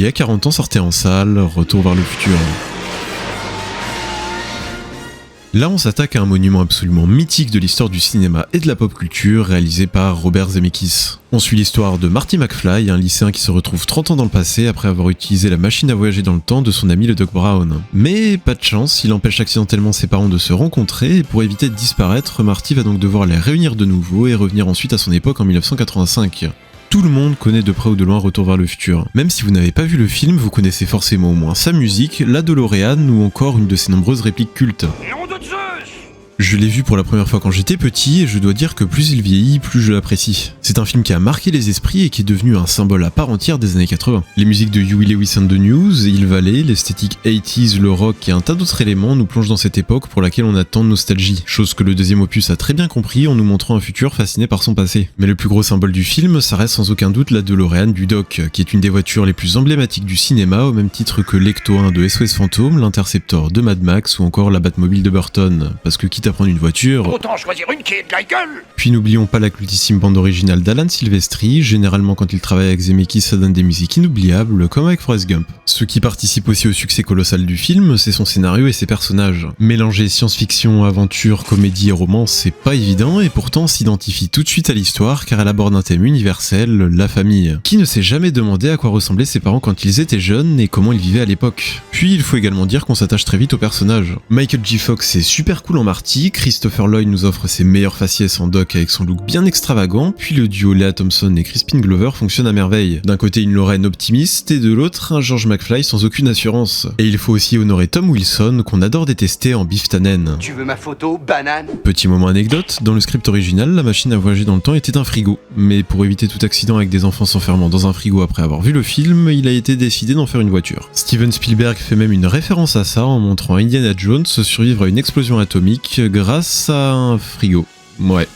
il y a 40 ans sortait en salle, Retour vers le futur. Là, on s'attaque à un monument absolument mythique de l'histoire du cinéma et de la pop culture, réalisé par Robert Zemeckis. On suit l'histoire de Marty McFly, un lycéen qui se retrouve 30 ans dans le passé après avoir utilisé la machine à voyager dans le temps de son ami le Doc Brown. Mais pas de chance, il empêche accidentellement ses parents de se rencontrer, et pour éviter de disparaître, Marty va donc devoir les réunir de nouveau et revenir ensuite à son époque en 1985. Tout le monde connaît de près ou de loin Retour vers le futur. Même si vous n'avez pas vu le film, vous connaissez forcément au moins sa musique, la DeLorean ou encore une de ses nombreuses répliques cultes. Je l'ai vu pour la première fois quand j'étais petit et je dois dire que plus il vieillit, plus je l'apprécie. C'est un film qui a marqué les esprits et qui est devenu un symbole à part entière des années 80. Les musiques de Huey Lewis and the News, Hill Valley, l'esthétique 80s, le rock et un tas d'autres éléments nous plongent dans cette époque pour laquelle on a tant de nostalgie. Chose que le deuxième opus a très bien compris en nous montrant un futur fasciné par son passé. Mais le plus gros symbole du film, ça reste sans aucun doute la DeLorean du Doc, qui est une des voitures les plus emblématiques du cinéma au même titre que l'Ecto 1 de SOS Fantôme, l'Interceptor de Mad Max ou encore la Batmobile de Burton. Parce que quitte à prendre une voiture, autant choisir une qui est de la gueule. Puis n'oublions pas la cultissime bande originale d'Alan Silvestri, généralement quand il travaille avec Zemeckis ça donne des musiques inoubliables, comme avec Forrest Gump. Ce qui participe aussi au succès colossal du film, c'est son scénario et ses personnages. Mélanger science-fiction, aventure, comédie et romance, c'est pas évident, et pourtant s'identifie tout de suite à l'histoire car elle aborde un thème universel, la famille. Qui ne s'est jamais demandé à quoi ressemblaient ses parents quand ils étaient jeunes et comment ils vivaient à l'époque. Puis il faut également dire qu'on s'attache très vite aux personnages. Michael J. Fox est super cool en Marty, Christopher Lloyd nous offre ses meilleurs faciès en Doc avec son look bien extravagant, puis le duo Lea Thompson et Crispin Glover fonctionne à merveille. D'un côté une Lorraine optimiste et de l'autre un George McFly sans aucune assurance. Et il faut aussi honorer Tom Wilson qu'on adore détester en Biff Tannen. Tu veux ma photo, banane? Petit moment anecdote, dans le script original, la machine à voyager dans le temps était un frigo. Mais pour éviter tout accident avec des enfants s'enfermant dans un frigo après avoir vu le film, il a été décidé d'en faire une voiture. Steven Spielberg fait même une référence à ça en montrant Indiana Jones survivre à une explosion atomique grâce à un frigo. Ouais.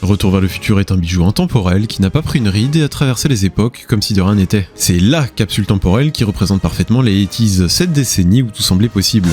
Retour vers le futur est un bijou intemporel qui n'a pas pris une ride et a traversé les époques comme si de rien n'était. C'est LA capsule temporelle qui représente parfaitement les 80s, cette décennie où tout semblait possible.